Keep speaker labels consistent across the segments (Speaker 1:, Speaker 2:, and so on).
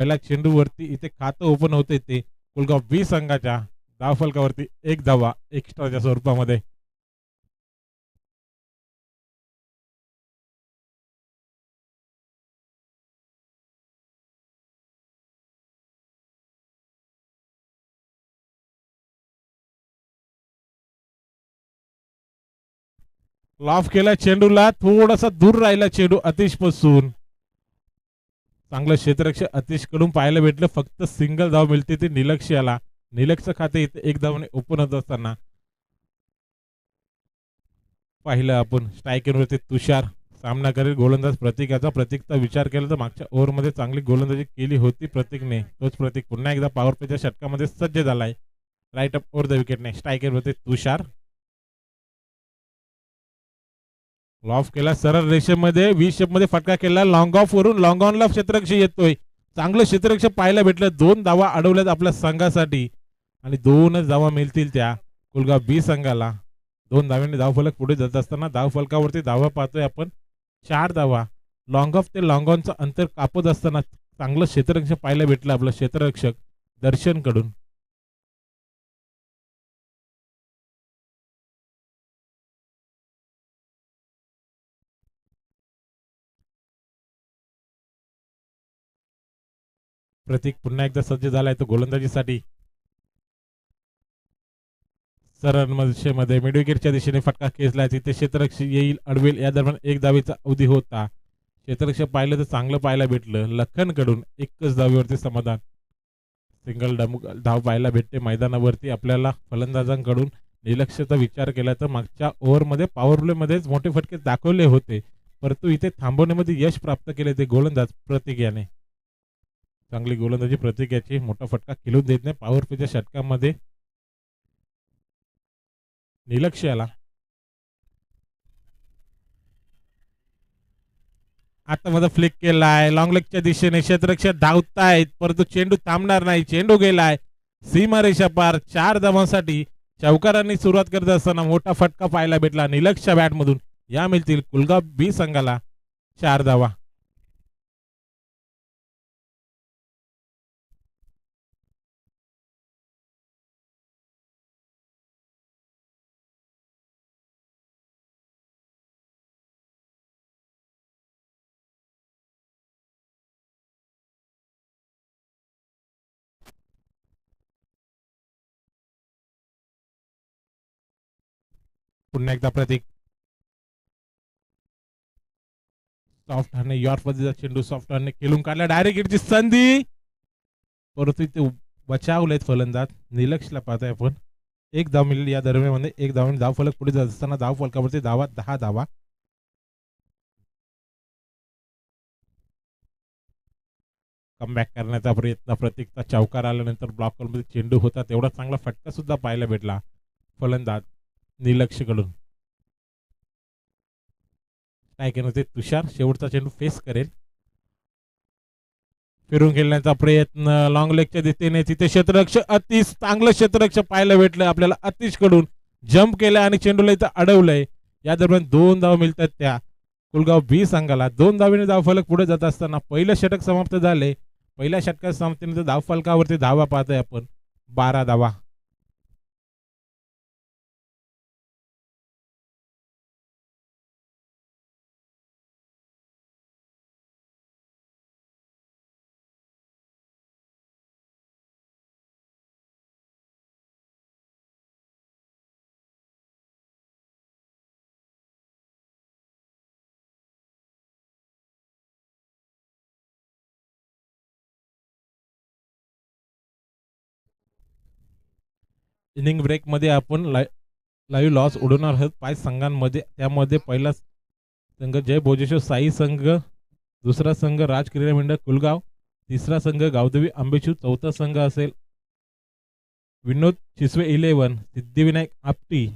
Speaker 1: पहिल्या चेंडूवरती इथे खातं ओपन होते ते कुलगाव बी संघाच्या धावफलकावरती 1 धावा एक्स्ट्राच्या स्वरूपामध्ये. लॉफ केला चेंडूला, थोडासा दूर राहिला चेंडू अतिश पासून. चांगलं क्षेत्ररक्षक अतिश कडून पाहायला भेटलं. फक्त सिंगल धाव मिळते ती निलक्ष याला. निलक्ष खाते इथे 1 धावाने ओपन होत असताना पाहिलं आपण. स्ट्रायकरवरती तुषार सामना करेल गोलंदाज प्रतीकाचा. प्रतीकचा विचार केला तर मागच्या ओव्हरमध्ये चांगली गोलंदाजी केली होती प्रतीकने. तोच प्रतीक पुन्हा एकदा पॉवर प्लेच्या षटकामध्ये सज्ज झालाय. राईट अप ओव्हर द विकेटने. स्ट्रायकरवरती तुषार. लॉफ केला सरळ रेषेमध्ये व्ही शेप मध्ये फटका केला. लॉंग ऑफ वरून लॉंग ऑनला क्षेत्ररक्षक येतोय. चांगलं क्षेत्ररक्षक पाहायला भेटलं. 2 धावा अडवल्यात आपल्या संघासाठी आणि 2च धावा मिळतील त्या कुलगाव बी संघाला. 2 धाव्यांनी धावफलक पुढे जात असताना धावफलकावरती धावा पाहतोय आपण 4 धावा. लॉंग ऑफ ते लॉंग ऑनचं अंतर कापत असताना चांगलं क्षेत्ररक्षक पाहायला भेटलं आपलं क्षेत्ररक्षक दर्शन कडून. प्रतीक पुन्हा एकदा सज्ज झालाय तो गोलंदाजीसाठी. सरळ मध्ये मिड विकेटच्या दिशेने फटका खेचलाय. तिथे क्षेत्ररक्षक येईल अडवेल या दरम्यान 1 धावेचा अवधी होता. क्षेत्ररक्षक पाहिलं तर चांगलं पाहायला भेटलं. लखन कडून 1च धावेवरती समाधान. सिंगल धाव पाहायला भेटते मैदानावरती आपल्याला फलंदाजांकडून. निलक्षचा विचार केला तर मागच्या ओव्हरमध्ये पॉवर प्ले मध्येच मोठे फटके दाखवले होते, परंतु इथे थांबवण्यामध्ये यश प्राप्त केले ते गोलंदाज प्रतीक याने. चांगली गोलंदाजी प्रतीक याची. मोठा फटका खेळून देत नाही पॉवर प्लेच्या षटकामध्ये निलक्ष याला. आता मध्ये फ्लिक केलाय लॉंग लेगच्या दिशेने. क्षेत्ररक्षक धावतायत परंतु चेंडू थांबणार नाही. चेंडू गेलाय सीमारेषा पार. 4 धावांसाठी चौकारांनी सुरुवात करत असताना मोठा फटका पाहायला भेटला निलक्षच्या बॅट मधून. या मिळतील कुलगाव बी संघाला 4 धावा. पुन्हा एकदा प्रतीक. सॉफ्ट हॅन्डने यॉर्क मध्ये चेंडू सॉफ्ट हॅन्डने खेळून काढला. डायरेक्ट हिटची संधी परंतु ते बचावलेत फलंदाज. निलक्षला पाहताय आपण. 1 धाव मिळेल या दरम्यान. 1 धाव धाव फलक पुढे जात असताना धाव फलकावरती धावा 10 धावा. कमबॅक करण्याचा प्रयत्न प्रतीकचा. चौकार आल्यानंतर ब्लॉक मध्ये चेंडू होता तेवढा चांगला फटका सुद्धा पाहायला भेटला फलंदाज निलक्ष कडून. काय करते तुषार. शेवटचा चेंडू फेस करेल. फिरून खेळण्याचा प्रयत्न लॉंग लेगच्या दिशेने. तिथे क्षेत्ररक्षक अतिश चांगलं क्षेत्ररक्षक पाहायला भेटलं आपल्याला अतिश कडून. जम्प केलाय आणि चेंडूला इथं अडवलंय. या दरम्यान 2 धाव मिळतात त्या कुलगाव बी संघाला. 2 धावेने धावफलक पुढे जात असताना पहिलं षटक समाप्त झाले. पहिल्या षटकात समाप्तीनंतर धावफलकावरती धावा पाहतोय आपण 12 धावा. इनिंग ब्रेक मध्ये आपण लाईव्ह लॉस उडवणार आहोत 5 संघांमध्ये. त्यामध्ये पहिला संघ जय भोजेश्वर साई संघ, दुसरा संघ राज क्रीडा मंडळ कुलगाव, तिसरा संघ गावदेवी आंबेचूर, चौथा संघ असेल विनोद चिसवे 11, सिद्धिविनायक आपटी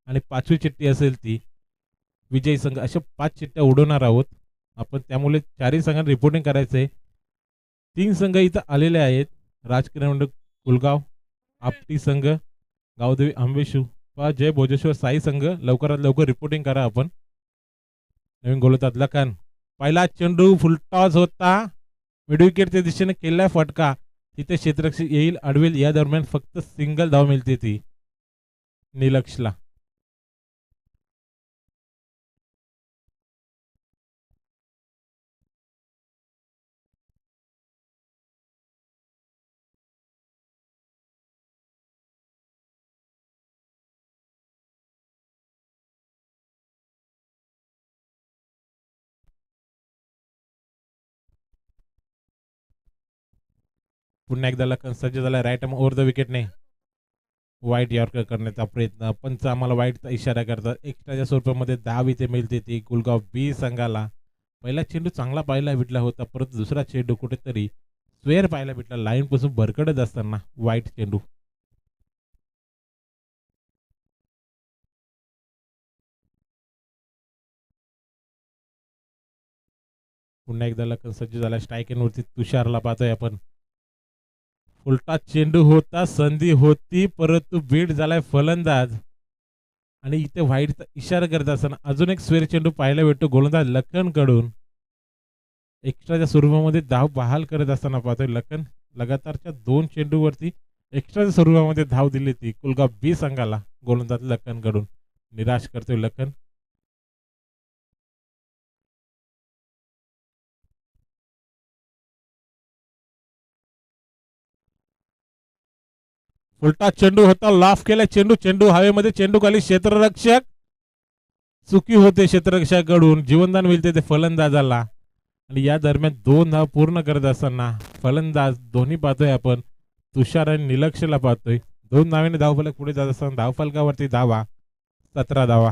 Speaker 1: आणि 5वी चिठ्ठी असेल ती विजय संघ. अशा 5 चिठ्ठ्या उडवणार आहोत आपण. त्यामुळे 4ही संघांना रिपोर्टिंग करायचंय. 3 संघ इथं आलेले आहेत. राज क्रीडा मंडळ कुलगाव, आपटी संघ, गावदेवी आंबेशू व जय भोजेश्वर साई संघ. लवकरात लवकर रिपोर्टिंग करा आपण. नवीन गोलंदाज लखन. पहिला चेंडू फुलटॉस होता मिडविकेटच्या दिशेने केलाय फटका, तिथे क्षेत्ररक्षक येईल अडवेल, या दरम्यान फक्त सिंगल धाव मिळते ती निलक्षला. पुन्हा एकदा लखन सज्ज झाला, राईट आर्म ओव्हर द विकेटने वाईट यॉर्कर करण्याचा प्रयत्न, पंच आम्हाला वाईटचा इशारा करतात. एक्स्ट्राच्या स्वरूपामध्ये धाव इथे मिळते ती कुलगाव बी संघाला. पहिला चेंडू चांगला पाहायला भेटला होता, परंतु दुसरा चेंडू कुठेतरी स्क्वेअर पाहायला भेटला, लाईन पासून भरकडत असताना वाईट चेंडू. पुन्हा एकदा लखन सज्ज झाला, स्ट्राईक वरती तुषारला पाहतोय आपण. उलटा चेंडू होता, संधी होती, परंतु बीट झालाय फलंदाज आणि इथे व्हाईटचा इशारा करत असताना अजून एक स्क्वेअर चेंडू पाहायला भेटतो गोलंदाज लखन कडून. एक्स्ट्राच्या स्वरूपामध्ये धाव बहाल करत असताना पाहतोय लखन. लगातारच्या 2 चेंडूवरती एक्स्ट्राच्या स्वरूपामध्ये धाव दिली ती कुलगाव बी संघाला गोलंदाज लखन कडून. निराश करतोय लखन. उलटा चेंडू होता, लाफ केला चेंडू, चेंडू हवेमध्ये, चेंडू खाली, क्षेत्ररक्षक चुकी होते क्षेत्ररक्षकाकडून, जीवनदान मिळते ते फलंदाजाला. आणि या दरम्यान 2 धाव पूर्ण करत असताना फलंदाज दोन्ही पाहतोय आपण, तुषार आणि निलक्षला पाहतोय. 2 धावेने धावफलक पुढे जात असताना धावफलकावरती धावा 17 धावा.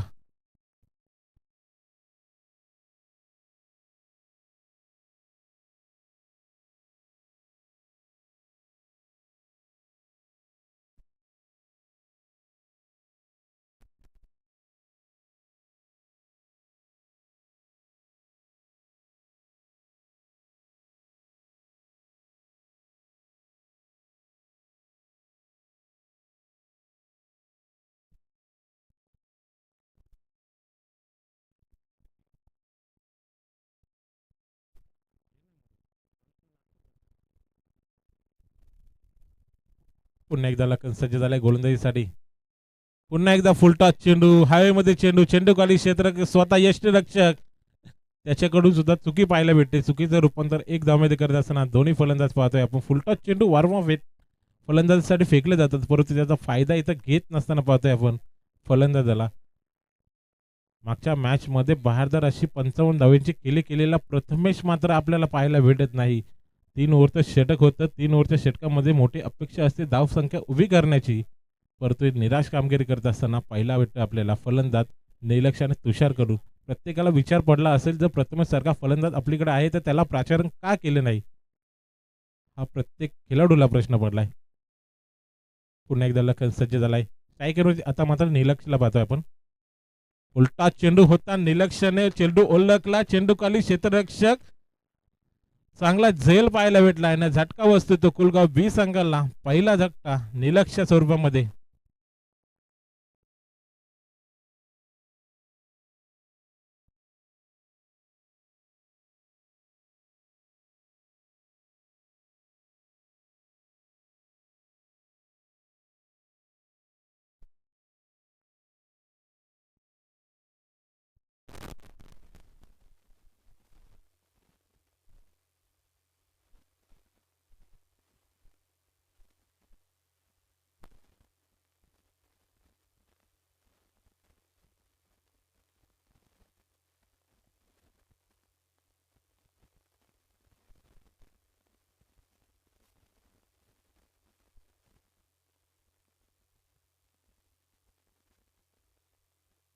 Speaker 1: पुन्हा एकदा लखन सज्ज झालाय गोलंदाजीसाठी. पुन्हा एकदा फुलटॉस चेंडू हवेमध्ये, चेंडू, चेंडू खाली, क्षेत्र स्वतः यष्टीरक्षक त्याच्याकडून सुद्धा चुकी पाहायला भेटते. चुकीचं रूपांतर 1 धावमध्ये करत असताना दोन्ही फलंदाज पाहतोय आपण. फुलटॉस चेंडू वारंवार फलंदाजासाठी फेकले जातात, परंतु त्याचा फायदा इथं घेत नसताना पाहतोय आपण फलंदाजाला. मागच्या मॅच मध्ये बहारदार अशी 55 धावांची केलेला प्रथमेश मात्र आपल्याला पाहायला भेटत नाही. 3 ओव्हरचं षटक होतं, 3 ओव्हरच्या षटकामध्ये मोठी अपेक्षा असते धावसंख्या उभी करण्याची, परंतु निराश कामगिरी करत असताना पहिला भेटतो आपल्याला फलंदाज निलक्ष आणि तुषार कडून. प्रत्येकाला विचार पडला असेल, जर प्रथमेश सारखा फलंदाज आपल्याकडे आहे तर त्याला प्राचारण का केले नाही, हा प्रत्येक खेळाडूला प्रश्न पडलाय. पुन्हा एकदा लखन सज्ज झालाय, काय करू आता मात्र निलक्षला पाहतोय आपण. उलटा चेंडू होता, निलक्षने चेंडू ओळखला, चेंडू खाली, क्षेत्ररक्षक चांगला झेल पाहायला भेटला आहे ना, झटका बसतो तो कुलगाव बी संघाला. पहिला झटका निलक्ष स्वरूपामध्ये.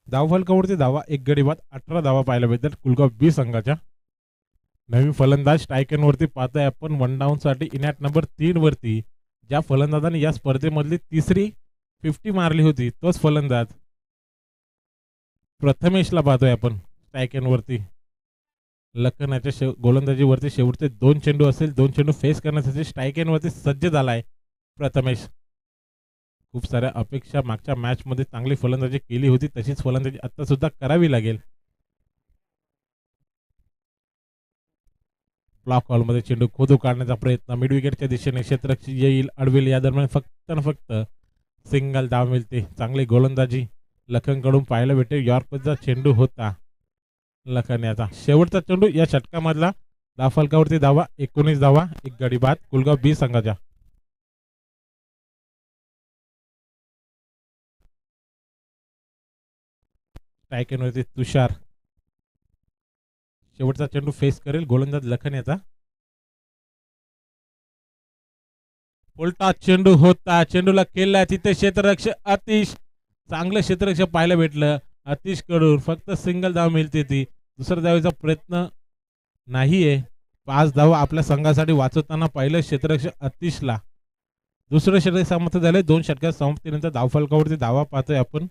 Speaker 1: धावफलकावरती धावा 1 गडी बाद 18 धावा पाहायला भेटतात कुलगाव बी संघाच्या. नवीन फलंदाज स्ट्रायकरवरती पाहताय आपण वन डाऊन साठी इनॅट नंबर 3 वरती. ज्या फलंदाजाने या स्पर्धेमधली तिसरी 50 मारली होती तोच फलंदाज प्रथमेशला पाहतोय आपण स्ट्रायकरवरती. लखनाच्या गोलंदाजीवरती शेवटचे 2 चेंडू असेल, 2 चेंडू फेस करण्यासाठी स्ट्रायकरवरती सज्ज झालाय प्रथमेश. खूप साऱ्या अपेक्षा मागच्या मॅच मध्ये चांगली फलंदाजी केली होती, तशीच फलंदाजी आता सुद्धा करावी लागेल. ब्लॉक हॉलमध्ये चेंडू खोदू काढण्याचा प्रयत्न मिड विकेटच्या दिशेने क्षेत्ररक्षक येईल अडवेल या दरम्यान फक्त न फक्त सिंगल धाव मिळते. चांगली गोलंदाजी लखनकडून पाहायला भेटते. यॉर्करचा चेंडू होता लखन याचा शेवटचा चेंडू या षटकामधला. धाव फलकावरती धावा 19 धावा, एक गडी बाद कुलगाव बी संघाच्या. स्ट्रायकरवरती तुषार शेवटचा चेंडू फेस करेल गोलंदाज लखन याचा. उलटा चेंडू होता, चेंडूला केला तिथे क्षेत्ररक्षक आतिश. चांगलं क्षेत्ररक्षक पाहायला भेटलं आतिश कडून. फक्त सिंगल धाव मिळते ती. दुसऱ्या धावेचा प्रयत्न नाहीये. 5 धावा आपल्या संघासाठी वाचवताना पाहिलं क्षेत्ररक्षक आतिशला. दुसरं षटक समाप्त झाले. 2 षटकात समाप्तीनंतर धाव फलकावरती धावा पाहतोय आपण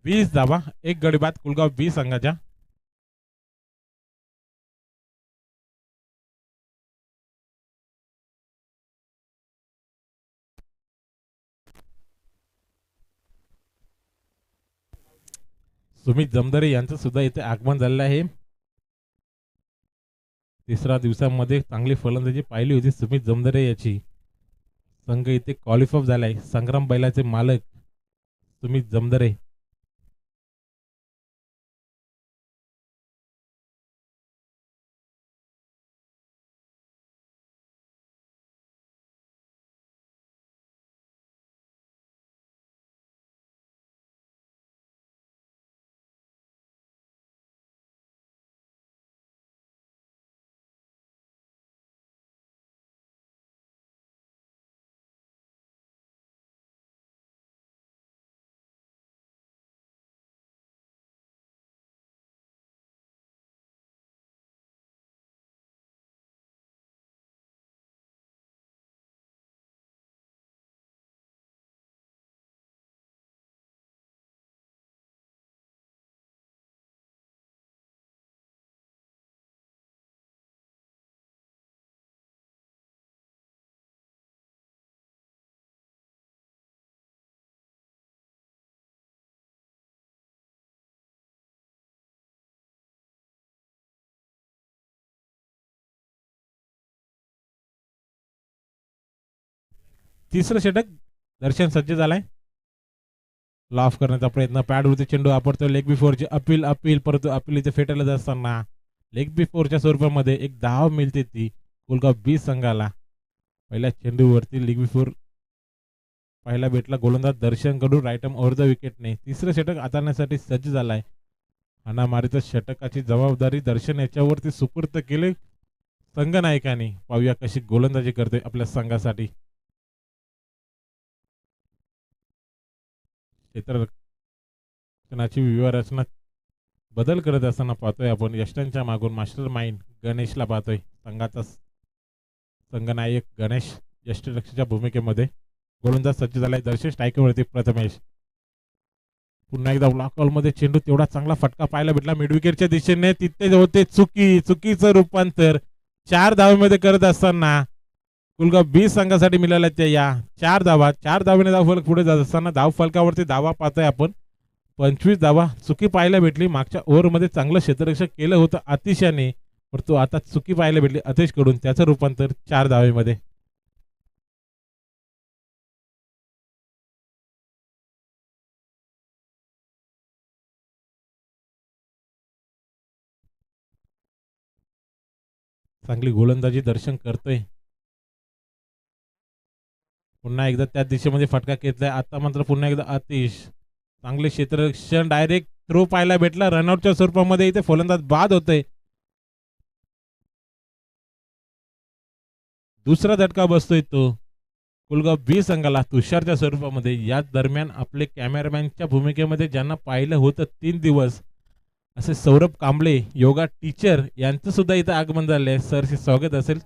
Speaker 1: 20 धावा, एक गडी बाद कुलगाव बी संघाच्या. सुमित जमदारे यांचं सुद्धा इथे आगमन झालेलं आहे. तिसऱ्या दिवसामध्ये चांगली फलंदाजी पाहिली होती सुमित जमदारे याची. संघ इथे क्वालिफाय झालाय. संग्राम बैलाचे मालक सुमित जमदारे. तिसरं षटक दर्शन सज्ज झालाय. लॉफ करण्याचा प्रयत्न पॅडवरती चेंडू वापरतो. लेग बिफोरची अपील अपील परंतु अपील इथे फेटायला असताना लेग बिफोरच्या स्वरूपामध्ये एक धाव मिळते ती कुलगाव बी संघाला. पहिल्या चेंडूवरती लेग बिफोर पाहायला भेटला गोलंदाज दर्शन कडून राईट आर्म ओव्हर द विकेटने. तिसरं षटक हाताळण्यासाठी सज्ज झालाय. हाणामारीचं षटकाची जबाबदारी दर्शन याच्यावरती सुपूर्त केले संघ नायकाने. पाहूया कशी गोलंदाजी करते आपल्या संघासाठी. क्षेत्ररक्षणाची व्यूहरचना बदल करत असताना पाहतोय आपण. यष्टांच्या मागून मास्टर माइंड गणेशला पाहतोय. संघाचा संघनायक गणेश यष्टरक्षकाच्या भूमिकेमध्ये. गोलंदाज सज्ज झालाय. दर्शन स्ट्रायकरवरती प्रथमेश. पुन्हा एकदा ब्लॉक बॉलमध्ये चेंडू तेवढा चांगला फटका पाहायला भेटला मिड विकेटच्या दिशेने. तिथे होते चुकीचं रूपांतर 4 धावेमध्ये करत असताना कुलगाव बी संघासाठी मिळाल्या त्या या 4 धावा. 4 धावेने धाव फलक पुढे जात असताना धाव फलकावरती धावा पाहतोय आपण 25 धावा. चुकी पाहायला भेटली मागच्या ओव्हरमध्ये. चांगलं क्षेत्ररक्षक केलं होतं आतिशाने परंतु आता चुकी पाहायला भेटली अतिश कडून. त्याचं रूपांतर 4 धावेमध्ये. चांगली गोलंदाजी दर्शन करतोय. पुन्हा एकदा त्या दिशेमध्ये फटका घेतलाय. आता मात्र पुन्हा एकदा आतिश. चांगले क्षेत्ररक्षण डायरेक्ट थ्रो पाहायला भेटला रनआउटच्या स्वरूपामध्ये. इथे फलंदाज बाद होते. दुसरा झटका बसतोय तो कुलगाव बी संघाला तुषारच्या स्वरूपामध्ये. याच दरम्यान आपले कॅमेरामॅनच्या भूमिकेमध्ये ज्यांना पाहिलं होतं 3 दिवस असे सौरभ कांबळे योगा टीचर यांचं सुद्धा इथं आगमन झालंय. सरचे स्वागत असेल.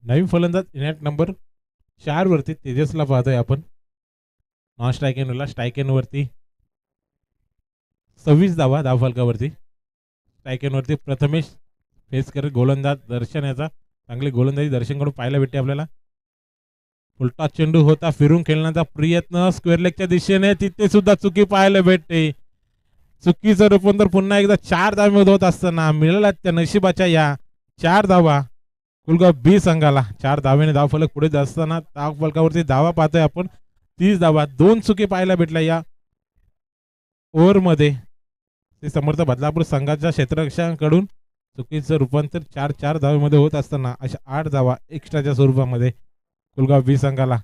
Speaker 1: नवीन फलंदाज इनॅट नंबर 4 वरती तेजसला पाहतोय आपण. नॉन स्ट्राईक एंडला स्ट्राईक एंडवरती 26 धावा धावफलकावरती. स्ट्राईक एंडवरती प्रथमेश फेस करत गोलंदाज दर्शन याचा चांगली गोलंदाजी दर्शनकडून पाहायला भेटते आपल्याला. उलटा चेंडू होता फिरून खेळण्याचा प्रयत्न स्क्वेअर लेगच्या दिशेने, तिथे सुद्धा चुकी पाहायला भेटते. चुकीचं रूपांतर पुन्हा एकदा 4 धावे होत असताना मिळाल्या त्या नशिबाच्या या 4 धावा कुलगाव बी संघाला. 4 धावेने धावफलक पुढे जात असताना धावफलकावरती धावा पाहतोय आपण 30 धावा. 2 चुकी पाहायला भेटल्या या ओव्हरमध्ये. ते समर्थ बदलापूर संघाच्या क्षेत्ररक्षकांकडून चुकीचं रूपांतर 4 धावेमध्ये होत असताना अशा 8 धावा एक्स्ट्राच्या स्वरूपामध्ये कुलगाव बी संघाला.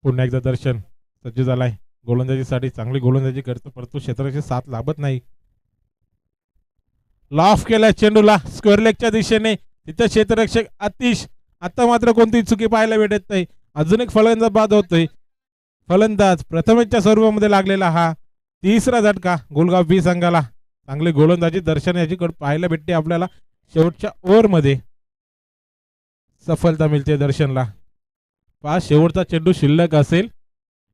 Speaker 1: पुन्हा एकदा दर्शन सज्ज झालाय गोलंदाजीसाठी. चांगली गोलंदाजी करतो परंतु क्षेत्राची साथ लाभत नाही. लॉफ केलाय चेंडूला स्क्वेअर लेगच्या दिशेने, तिथं क्षेत्ररक्षक आतिश. आता मात्र कोणतीही चुकी पाहायला भेटत नाही. अजून एक फलंदाज बाद होतोय. फलंदाज प्रथमेशच्या स्वरूपामध्ये लागलेला हा 3रा झटका गुलगाव बी संघाला. चांगली गोलंदाजी दर्शन याची पाहायला भेटते आपल्याला. शेवटच्या ओव्हरमध्ये सफलता मिळते दर्शनला. शेवटचा चेंडू शिल्लक असेल.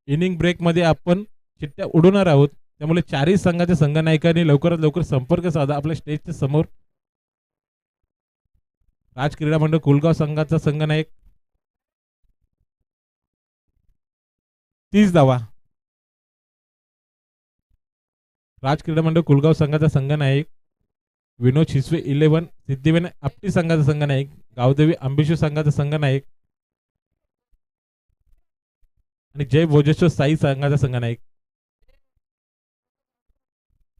Speaker 1: इनिंग ब्रेकमध्ये आपण चिठ्ठ्या उडवणार आहोत, त्यामुळे 4ही संघाच्या संघनायकांनी लवकरात लवकर संपर्क साधा आपल्या स्टेजच्या समोर. राज क्रीडा मंडळ कुलगाव संघाचा संघनायक 30 धावा. राज क्रीडा मंडळ कुलगाव संघाचा संघनायक विनोद शिसवे 11, सिद्धिविनायक आपटी संघाचा संघनायक, गावदेवी आंबेशू संघाचा संघनायक आणि जय भोजेश्वर साई संघाचा संघनायक.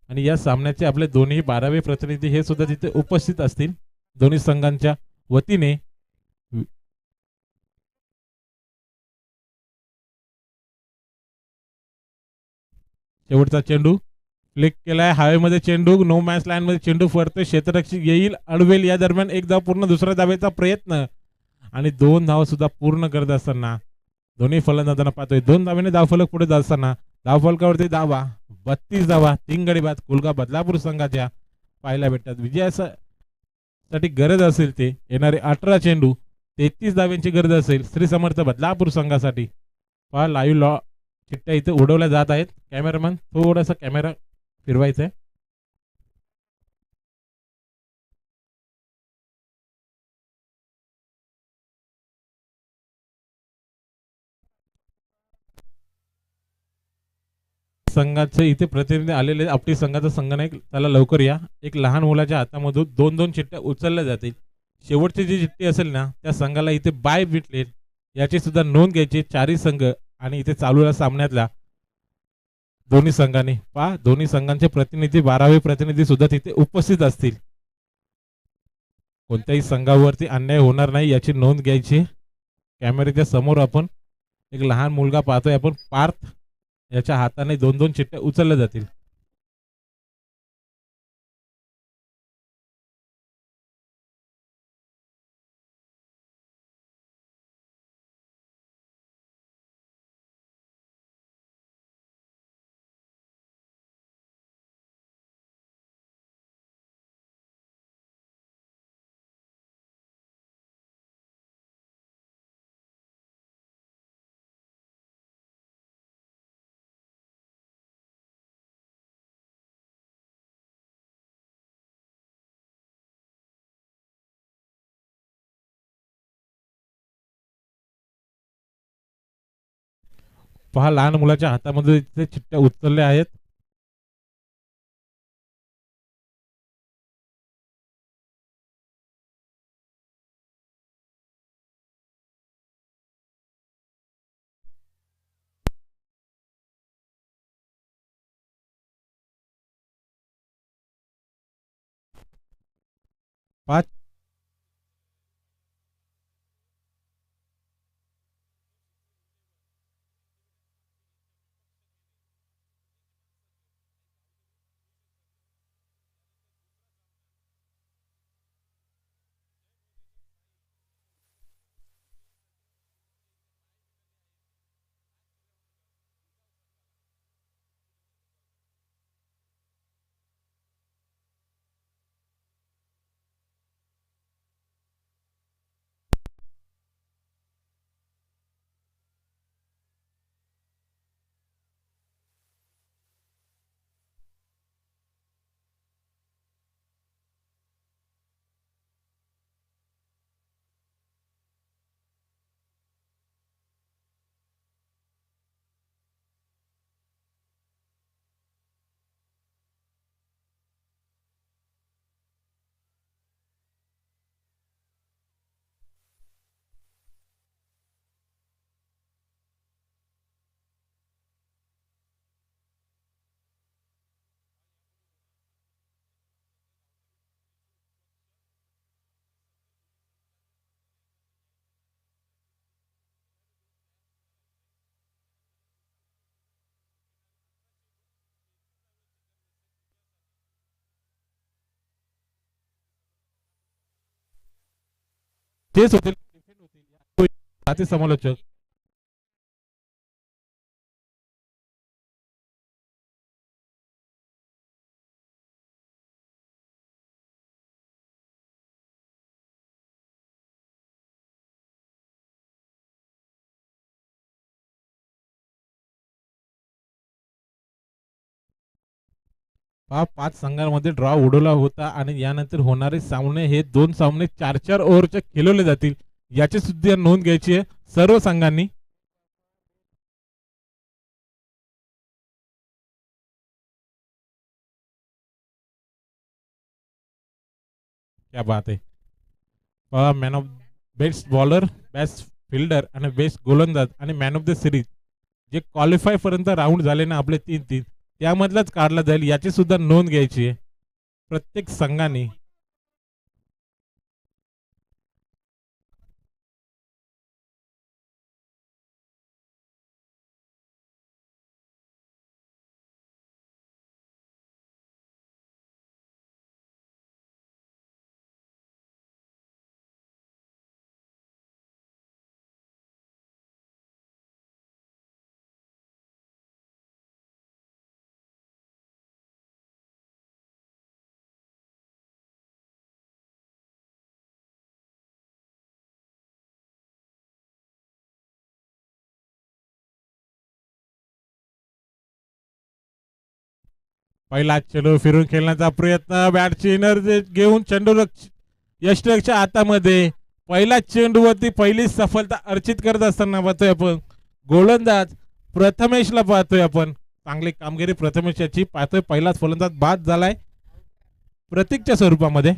Speaker 1: आणि या सामन्याचे आपले दोन्ही 12वे प्रतिनिधी हे सुद्धा तिथे उपस्थित असतील दोन्ही संघांच्या वतीने. शेवटचा चेंडू फ्लिक केलाय हवेमध्ये. चेंडू नो मॅच लाईन मध्ये चेंडू फरतोय. क्षेत्ररक्षक येईल अडवेल या दरम्यान एक धाव पूर्ण. दुसऱ्या धावेचा प्रयत्न आणि 2 धावा सुद्धा पूर्ण करत असताना दोन्ही फलंदाजांना पाहतोय. 2 धावेने धावफलक पुढे जात असताना धावफलकावरती धावा 32 धावा 3 गडी बाद कुलगाव बदलापूर संघाच्या पाहायला भेटतात. विजयासाठी गरज असेल ते येणारे 18 चेंडू 33 धाव्यांची गरज असेल श्री समर्थ बदलापूर संघासाठी. पहा लाईव्ह लॉ चिठ्ठ्या इथे उडवल्या जात आहेत. कॅमेरामॅन थोडासा कॅमेरा फिरवायचा आहे. संघाचे इथे प्रतिनिधी आलेले आपली संघाचा संघनायक त्याला लवकर या. एक लहान मुलाच्या हातामधून 2-2 चिठ्ठ्या उचलल्या जातील. शेवटची जी चिठ्ठी असेल ना त्या संघाला इथे बाय भेटले याची सुद्धा नोंद घ्यायची 4ही संघ आणि इथे चालू सामन्यातल्या दोन्ही संघांनी. पहा दोन्ही संघांचे प्रतिनिधी 12वे प्रतिनिधी सुद्धा तिथे उपस्थित असतील. कोणत्याही संघावरती अन्याय होणार नाही याची नोंद घ्यायची. कॅमेऱ्याच्या समोर आपण एक लहान मुलगा पाहतोय आपण. पार्थ याच्या हाताने 2-2 चिठ्ठ्या उचलल्या जातील. पहा लहान मुलाच्या हातामध्ये चिठ्ठ्या उचलल्या आहेत. पाच चेस होतील, समालोचक. हा 5 संघांमध्ये ड्रॉ उडवला होता आणि यानंतर होणारे सामने हे 2 सामने 4-4 ओव्हरचे खेळवले जातील, याची सुद्धा नोंद घ्यायची आहे सर्व संघांनी. क्या बात आहे. Man of best bowler, best fielder आणि बेस्ट गोलंदाज आणि मॅन ऑफ द सिरीज जे क्वालिफाय पर्यंत राऊंड झाले ना आपले 3-3, त्यामधलाच काढला जाईल, याची सुद्धा नोंद घ्यायची आहे प्रत्येक संघाने. पहिला चेंडू फिरून खेळण्याचा प्रयत्न, बॅटची एनर्जी घेऊन चेंडू यष्टरच्या हातामध्ये. पहिला चेंडूवरती पहिली सफलता अर्चित करत असताना पाहतोय आपण गोलंदाज प्रथमेशला पाहतोय आपण. चांगली कामगिरी प्रथमेश याची पाहतोय. पहिलाच फलंदाज बाद झालाय प्रतीकच्या स्वरूपामध्ये.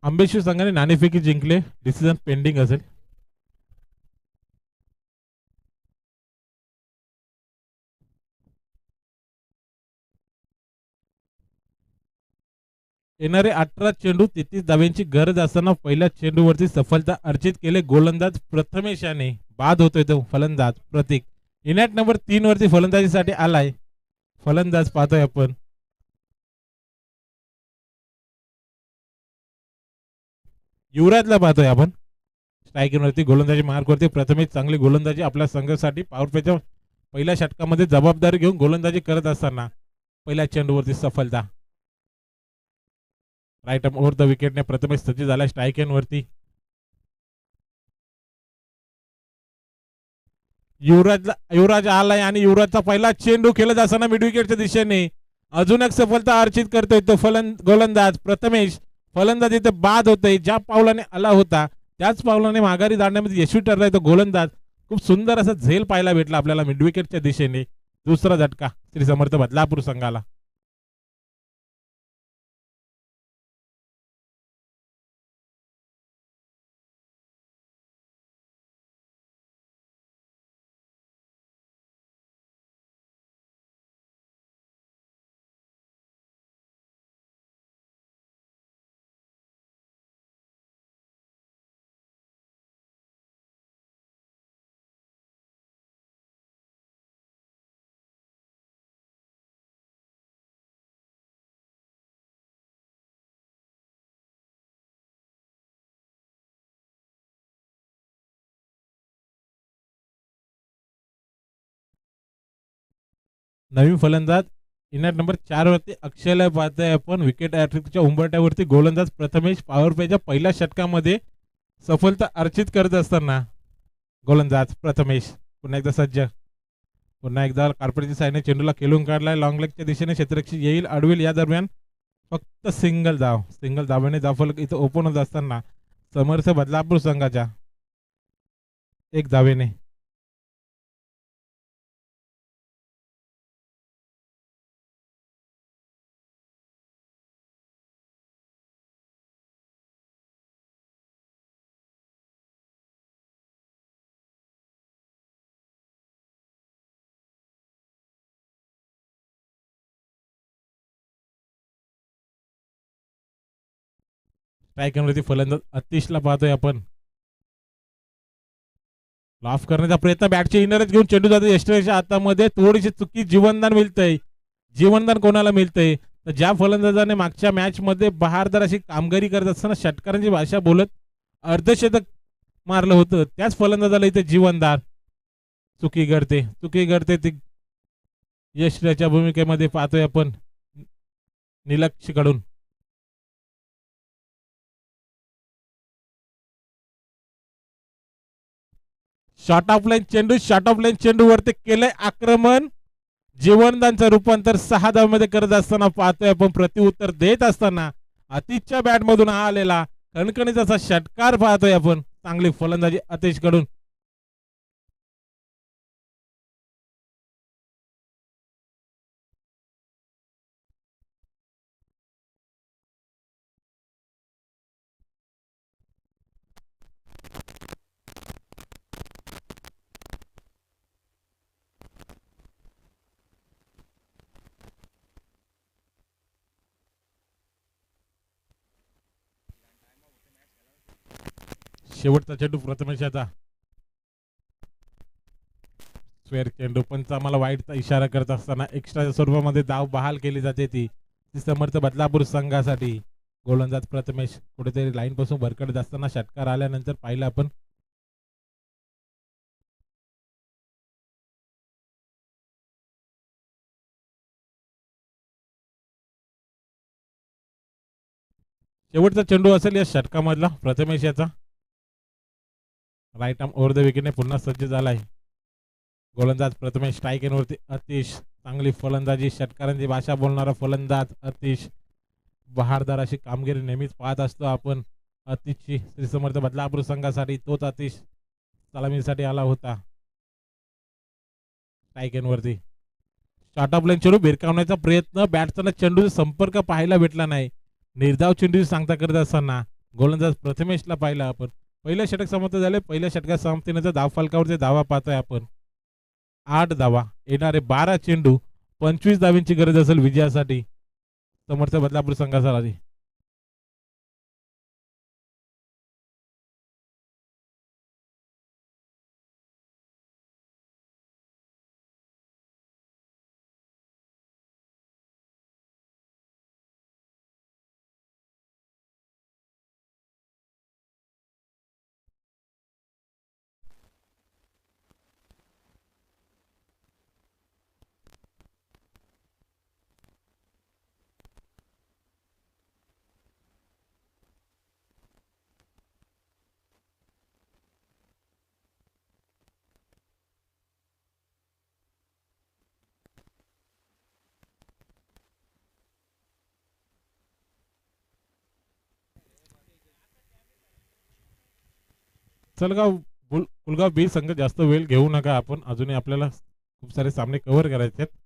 Speaker 1: आंबेश्वर संघाने नाणेफेकी जिंकले, डिसिजन पेंडिंग असेल. येणारे 18 चेंडू 33 धाव्यांची गरज असताना पहिल्या चेंडूवरती सफलता अर्जित केले गोलंदाज प्रथमेश याने. बाद होतोय तो फलंदाज प्रतीक. इनॅट नंबर 3 वरती फलंदाजीसाठी आलाय फलंदाज पाहतोय आपण. युवराजला पाहतोय आपण स्ट्रायकिंगवरती गोलंदाजी मार्कवरती. प्रथमेश चांगली गोलंदाजी आपल्या संघासाठी पॉवर प्लेच्या पहिल्या षटकामध्ये जबाबदारी घेऊन गोलंदाजी करत असताना पहिल्या चेंडूवरती सफलता. राईट ओव्हर द विकेटने प्रथमेश सज्ज झाला स्ट्रायकिंगवरती. युवराज आलाय आणि युवराजचा पहिला चेंडू खेळत असताना मिड विकेटच्या दिशेने अजून एक सफलता अर्जित करतोय तो गोलंदाज प्रथमेश. फलंदाज इथे बाद होतोय. ज्या पावलाने आला होता त्याच पावलाने माघारी जाण्यामध्ये यशस्वी ठरलाय तो गोलंदाज. खूप सुंदर असा झेल पाहायला भेटला आपल्याला मिड विकेटच्या दिशेने. दुसरा झटका श्री समर्थ बदलापूर संघाला. नवीन फलंदाज इनॅट नंबर 4 वरती अक्षयला पाहतोय आपण. विकेट हॅट्रिकच्या उंबरट्यावरती गोलंदाज प्रथमेश पॉवर प्लेच्या पहिल्या षटकामध्ये सफलता अर्जित करत असताना गोलंदाज प्रथमेश पुन्हा एकदा सज्ज. पुन्हा एकदा कार्पेटच्या साईडने चेंडूला खेळून काढलाय. लॉंग लेगच्या दिशेने क्षेत्ररक्षक येईल अडवेल. या दरम्यान फक्त सिंगल धावाने धावफलक इथं ओपन होत असताना समर्थ बदलापूर संघाच्या 1 धावेने. स्ट्रायकरवरती फलंदाज अतिशला पाहतोय आपण. लाफ करण्याचा प्रयत्न, बॅटचे इनरच घेऊन चेंडू जातो यष्टीच्या हातामध्ये. थोडीशी चुकी, जीवनदान मिळतंय. जीवनदान कोणाला मिळतंय तर ज्या फलंदाजाने मागच्या मॅच मध्ये बहारदार अशी कामगिरी करत असताना षटकारांची भाषा बोलत अर्धशतक मारलं होतं, त्याच फलंदाजाला इथे जीवनदान. चुकी घडते ती यशच्या भूमिकेमध्ये पाहतोय आपण निलक्ष कडून. शॉर्ट ऑफ लाईन चेंडू वरती केलंय आक्रमण. जीवनदानचं रूपांतर 6 धावांमध्ये करत असताना पाहतोय आपण. प्रतिउत्तर देत असताना अतिशच्या बॅट मधून हा आलेला कणकणीचा असा षटकार पाहतोय आपण. चांगली फलंदाजी अतिश कडून. शेवटचा चेंडू प्रथमेशाचा. स्क्वेअर चेंडू, पंच आम्हाला वाईटचा इशारा करत असताना एक्स्ट्राच्या स्वरूपामध्ये धाव बहाल केली जाते ती समर्थ बदलापूर संघासाठी. गोलंदाज प्रथमेश कुठेतरी लाईन पासून भरकडत असताना षटकार आल्यानंतर पाहिलं आपण. शेवटचा चेंडू असेल या षटकामधला प्रथमेश याचा. राईट आर्म ओव्हर द विकेटने पुन्हा सज्ज झालाय. गोलंदाज प्रथमेश स्ट्राईक वरती अतिश. चांगली फलंदाजी, षटकारांची भाषा बोलणारा फलंदाज अतिश. बहारदार अशी कामगिरी नेहमीच पाहत असतो आपण अतिशची श्री समर्थ बदलापूर संघासाठी. तोच अतिश सलामीसाठी आला होता. स्ट्राईक वरती शॉर्ट ऑफ लाईन चेंडू भिरकावण्याचा प्रयत्न, बॅटचा चेंडूचा संपर्क पाहायला भेटला नाही. निर्धाव चेंडू सांगता करत असताना गोलंदाज प्रथमेशला पाहिलं आपण. पहिल्या षटक समाप्त झाले. पहिल्या षटकात समाप्तीनंतर धाव फलकावरचे धावा पाहतोय आपण. 8 धावा, येणारे 12 चेंडू, 25 धावांची गरज असेल विजयासाठी समर्थ बदलापूर संघासाठी. चलगाव कुलगाव बी संघ जास्त वेळ घेऊ नका आपण. अजूनही आपल्याला खूप सारे सामने कव्हर करायचे आहेत.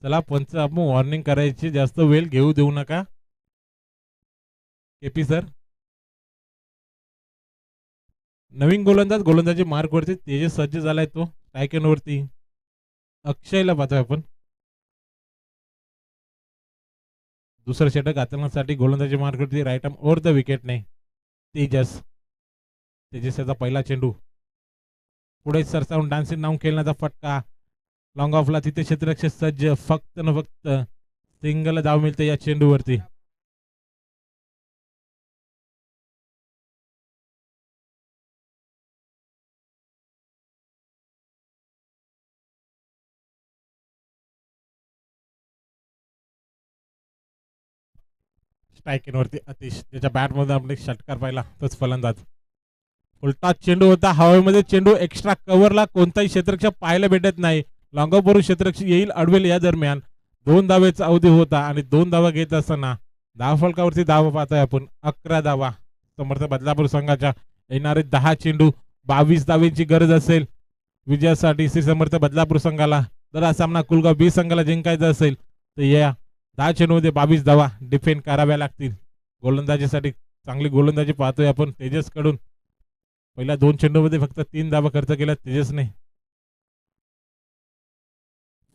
Speaker 1: चला पंच आपण वॉर्निंग करायची, जास्त वेळ घेऊ देऊ नका. KP sir. नवीन गोलंदाजी मार्क वरती तेजस सज्ज झालाय. तो स्ट्रायकन वरती अक्षयला पाहतोय आपण. दुसरं षटक हाताळण्यासाठी गोलंदाजी मार्क वरती राईट आर्म ओव्हर द विकेटने तेजस याचा पहिला चेंडू. पुढे सरसावून डान्सिंग नाऊन खेळण्याचा फटका. लॉंग ऑफला तिथे क्षेत्ररक्षक सज्ज. फक्त न फक्त सिंगल धाव मिळते या चेंडूवरती. स्ट्राईक वरती अतिश, त्याच्या बॅट मध्ये आपण एक षटकार पाहिला. तोच फलंदाज. उलटा चेंडू होता हवेमध्ये. चेंडू एक्स्ट्रा कव्हरला, कोणताही क्षेत्ररक्षक पाहायला भेटत नाही. लॉंगापूर क्षेत्ररक्षक येईल अडवेल या दरम्यान 2 धावेचा अवधी होता आणि 2 धावा घेत असताना धाव फलकावरती धावा पाहतोय आपण 11 धावा समर्थ बदलापूर संघाच्या. येणारे 10 चेंडू 22 धावेची गरज असेल विजयासाठी श्री समर्थ बदलापूर संघाला. जर हा सामना कुलगाव बी संघाला जिंकायचा असेल तर या 10 चेंडूमध्ये 22 धावा डिफेंड कराव्या लागतील. गोलंदाजीसाठी चांगली गोलंदाजी पाहतोय आपण तेजस कडून. पहिल्या 2 चेंडूमध्ये फक्त 3 धावा खर्च केल्या तेजसने.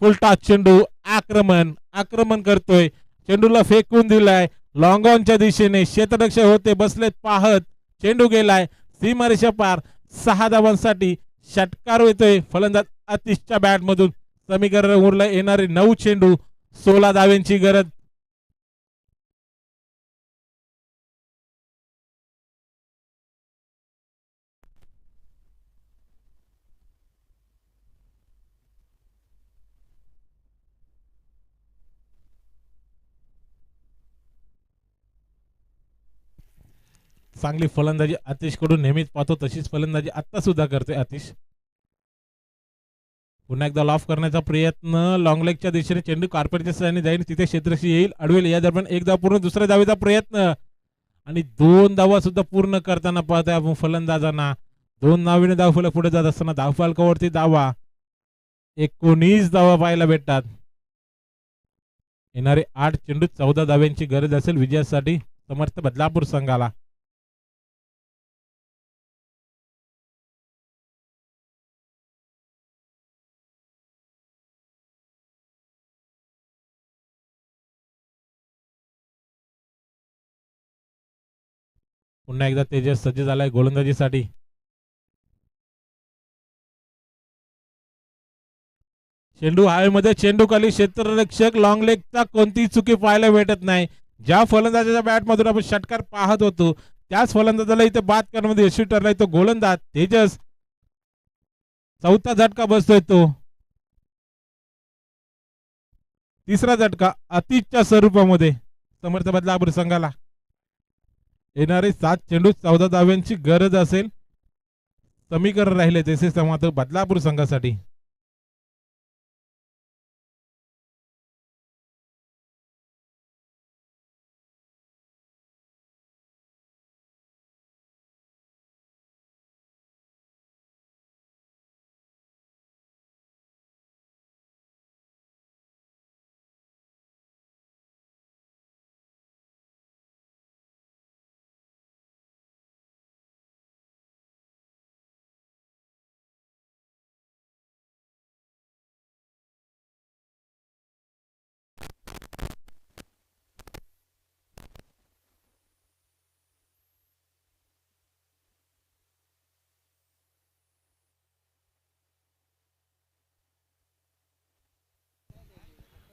Speaker 1: फुलटा चेंडू आक्रमण करतोय. चेंडूला फेकून दिलाय लॉंग ऑनच्या दिशेने. क्षेत्ररक्षक होते बसलेत पाहत. चेंडू गेलाय सीमारेषा पार. 6 धावांसाठी षटकार येतोय फलंदाज आतिशच्या बॅट मधून. समीकरण उरलं येणारे 9 चेंडू 16 धाव्यांची गरज. चांगली फलंदाजी आतिश कडून नेहमीच पाहतो तशीच फलंदाजी आता सुद्धा करतोय आतिश. पुन्हा एकदा लॉफ करण्याचा प्रयत्न लॉंग लेगच्या दिशेने. चेंडू कार्पेटच्या साहाय्याने जाईल तिथे क्षेत्ररक्षक येईल अडवेल या दरम्यान 1 धाव पूर्ण. दुसऱ्या धावेचा प्रयत्न आणि 2 धावा सुद्धा पूर्ण करताना पाहतोय आपण फलंदाजांना. 2 नावीने धावफलक पुढे जात असताना धावफलकावरती धावा 19 धावा पाहायला भेटतात. येणारे 8 चेंडू 14 धाव्यांची गरज असेल विजयासाठी समर्थ बदलापूर संघाला. पुन्हा एकदा तेजस सज्ज झालाय गोलंदाजीसाठी. चेंडू हवेमध्ये. चेंडू खाली क्षेत्ररक्षक लॉंग लेगचा कोणतीही चुकी पाहायला भेटत नाही. ज्या फलंदाजाच्या बॅट मधून आपण षटकार पाहत होतो त्याच फलंदाजाला इथे बाद करण्यामध्ये यशस्वी ठरलाय तो गोलंदाज तेजस. 4था झटका बसतोय तो. 3रा झटका अतिशच्या स्वरूपामध्ये समर्थ बदलापूर संघाला. येणारे 7 चेंडू 14 धाव्यांची गरज असेल समीकरण राहिले तसे समर्थ बदलापूर संघासाठी.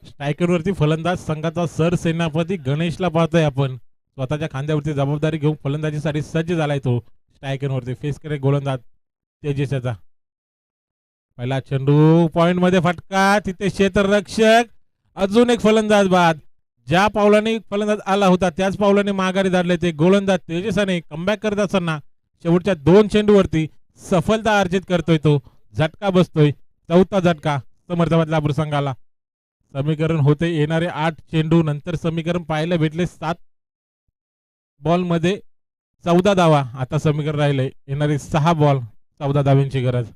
Speaker 1: स्ट्रायकरवरती फलंदाज संघाचा सरसेनापती गणेशला पाहतोय आपण. स्वतःच्या खांद्यावरती जबाबदारी घेऊन फलंदाजीसाठी सज्ज झालाय तो. स्ट्रायकरवरती फेस करे गोलंदाज तेजसचा. पहिला चेंडू पॉइंट मध्ये फटका. तिथे क्षेत्ररक्षक. अजून एक फलंदाज बाद. ज्या पावलाने फलंदाज आला होता त्याच पावलाने माघारी धाडले ते गोलंदाज तेजसाने. कमबॅक करत असताना शेवटच्या 2 चेंडूवरती सफलता अर्जित करतोय तो. झटका बसतोय 4था झटका समर्थ बदलापूर संघाला. समीकरण होते येणारे 8 चेंडू नंतर समीकरण पाहायला भेटले 7 बॉल मध्ये 14 धावा. आता समीकरण राहिले येणारे 6 बॉल 14 धाव्यांची गरज.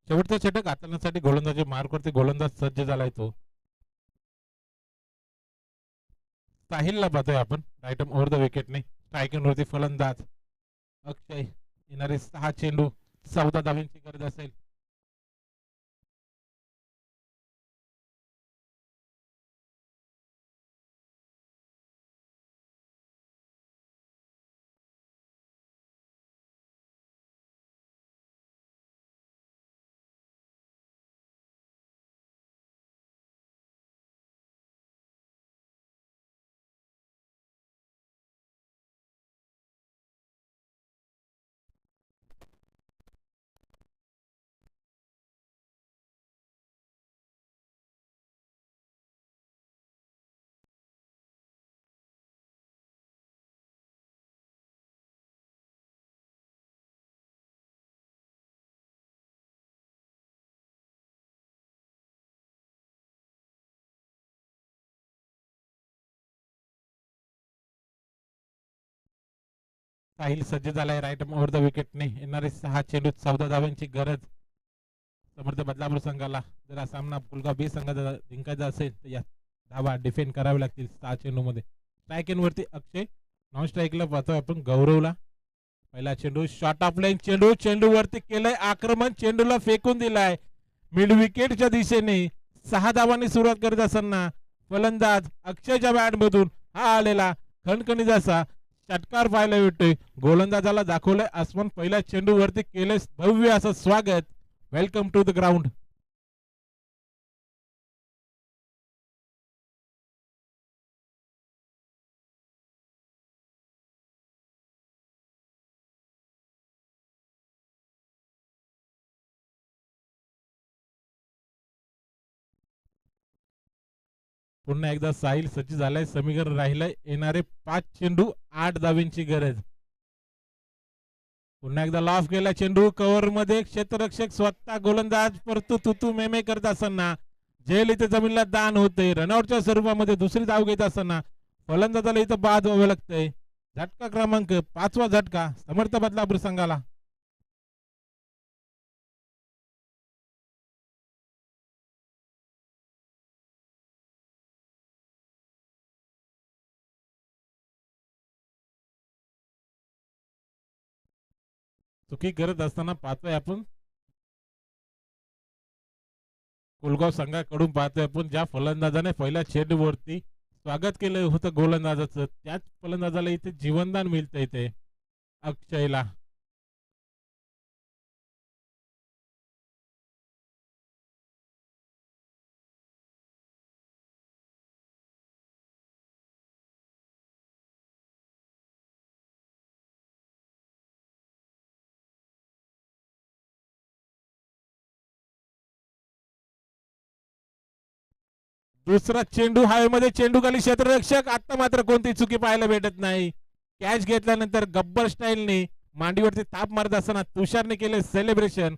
Speaker 1: शेवटचा षटक हाताळण्यासाठी गोलंदाजी मार्कवरती गोलंदाज सज्ज झालाय तो. साहिलला पाहतोय आपण राईट ओव्हर द विकेटने. स्ट्रायकरवरती फलंदाज अक्षय. येणारे 6 चेंडू 14 धावांची गरज असेल. साहिल सज्ज झालाय राईट ओव्हर द विकेटने. येणारे 6 चेंडू 14 धावांची गरज समर्थ बदलापूर संघाला. जर हा सामना पुलगाव बी संघाचा जिंकायचा असेल तर या धावा डिफेंड करावे लागतील 6 चेंडू मध्ये. स्ट्राईक इन वरती अक्षय, नॉन स्ट्राईकला पाहतोय आपण गौरवला. पहिला चेंडू शॉर्ट ऑफ लाईन चेंडू, चेंडू वरती केलंय आक्रमण, चेंडूला फेकून दिलाय मिड विकेटच्या दिशेने. 6 धावांनी सुरुवात करत असताना फलंदाज अक्षयच्या बॅट मधून हा आलेला खणखणीत असा षटकार पाहायला भेटतोय. गोलंदाजाला दाखवलंय आसमान. पहिल्या चेंडू वरती केलंय भव्य असं स्वागत. Welcome to the ground. पुन्हा एकदा साहिल सज्ज झालाय. समीकरण राहिलंय. येणारे 5 चेंडू 8 धावांची गरज. पुन्हा एकदा लॉफ केला चेंडू कव्हर मध्ये. क्षेत्ररक्षक स्वतः गोलंदाज परतू तुतू मेमे करत असताना झेल इथे जमीनला दान होते. रनआउटच्या स्वरूपामध्ये दुसरी धाव घेत असताना फलंदाजाला इथं बाद व्हावं लागतंय. झटका क्रमांक 5वा झटका समर्थ बदलापूर संघाला. चुकी करत असताना पाहतोय आपण कुलगाव संघाकडून पाहतोय आपण ज्या फलंदाजाने पहिल्या चेंडूवरती स्वागत केलं होतं गोलंदाजाचं, त्याच फलंदाजाला इथे जीवनदान मिळतं इथे अक्षयला. दुसरा चेंडू हवेमध्ये, चेंडू खाली क्षेत्ररक्षक. आता मात्र कोणती चुकी पाहायला भेटत नाही. कॅच घेतल्यानंतर गब्बर स्टाईलने मांडीवरती ताप मारत असताना तुषारने केले सेलिब्रेशन.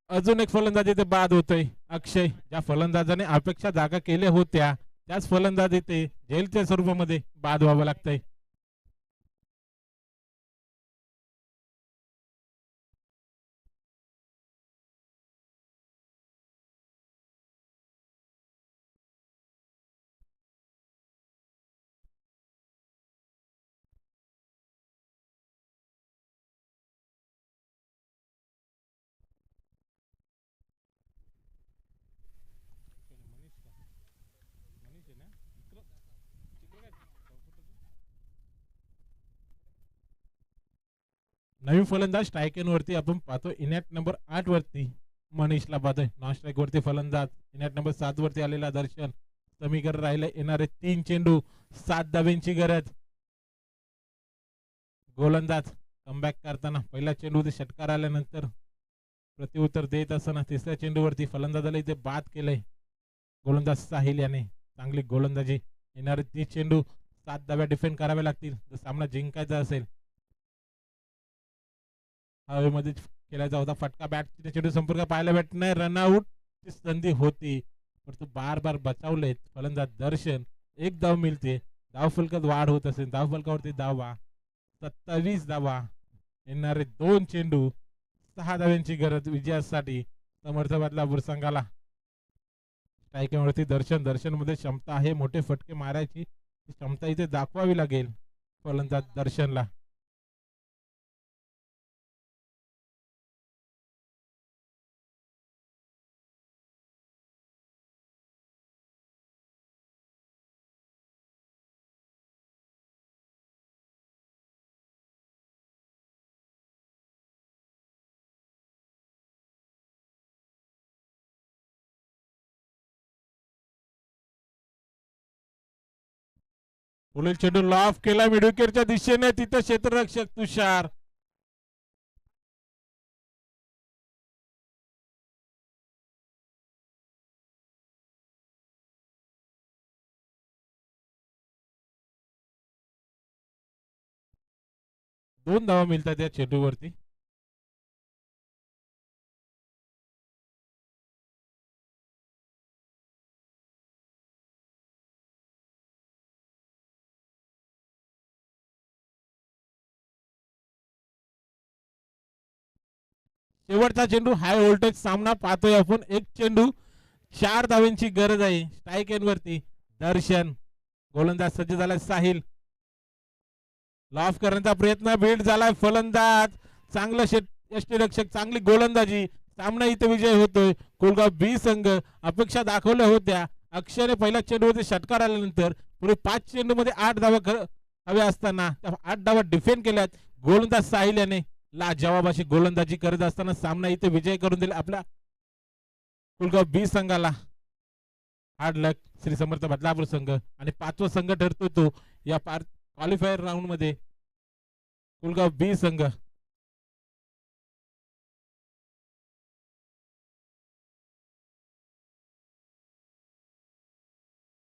Speaker 1: अजून एक फलंदाज इथे बाद होतोय अक्षय. ज्या फलंदाजाने अपेक्षा जागा केल्या होत्या त्याच फलंदाज इथे झेलच्या स्वरूपामध्ये बाद व्हावं लागतंय. नवीन फलंदाज स्ट्राईक वरती आपण पाहतो इनॅट नंबर 8 वरती मनीषला पाहतोय. नॉन स्ट्राईक वरती फलंदाज इनॅट नंबर 7 वरती आलेला दर्शन. समीकरण राहिले. येणारे 3 चेंडू 7 धावांची गरज. गोलंदाज कमबॅक करताना पहिला चेंडू षटकार आल्यानंतर प्रत्युत्तर देत असताना तिसऱ्या चेंडूवरती फलंदाजाला इथे बाद केलंय गोलंदाज साहिल याने. चांगली गोलंदाजी. येणारे 30 चेंडू 7 धाव्या डिफेंड करावे लागतील जर सामना जिंकायचा असेल. हवेमध्ये केला होता फटका. बॅट चेंडू संपर्क पाहायला भेटत नाही. रनआउट ची संधी होती परंतु बार बार बचावलेत फलंदाज दर्शन. एक धाव मिळते. धाव फलकात वाढ होत असेल. धाव फलकावरती धावा 27 धावा. येणारे 2 चेंडू 6 धाव्यांची गरज विजयासाठी समर्थ बदलापूर संघाला. स्ट्राईकवरती दर्शन. दर्शन मध्ये क्षमता आहे. मोठे फटके मारायची क्षमता इथे दाखवावी लागेल फलंदाज दर्शनला. पुढील चेंडू लॉफ केला मिडविकेटच्या दिशेने, तिथं क्षेत्ररक्षक तुषार. दोन धावा मिळतात या चेंडूवरती. शेवटचा चेंडू हाय व्होल्टेज सामना पाहतोय आपण. एक चेंडू 4 धावांची गरज आहे. स्ट्राईक एंड वरती दर्शन, गोलंदाज सज्ज झालाय साहिल. लॉफ करण्याचा प्रयत्न, बीट झालाय फलंदाज, चांगलं यष्टीरक्षक, चांगली गोलंदाजी. सामना इथे विजय होतोय. कोलगाव बी संघ अपेक्षा दाखवल्या होत्या. अक्षयने पहिल्या चेंडूवरती षटकार आल्यानंतर पुढे 5 चेंडू मध्ये 8 धावा हव्या असताना 8 धावा डिफेंड केल्यात. गोलंदाज साहिल याने लाजवाब अशी गोलंदाजी करत असताना सामना इथे विजय करून दिला आपल्या कुलगाव बी संघाला. हार्ड लक श्री समर्थ बदलापूर संघ. आणि 5वा संघ ठरतो तो या क्वालिफायर राऊंड मध्ये कुलगाव बी संघ.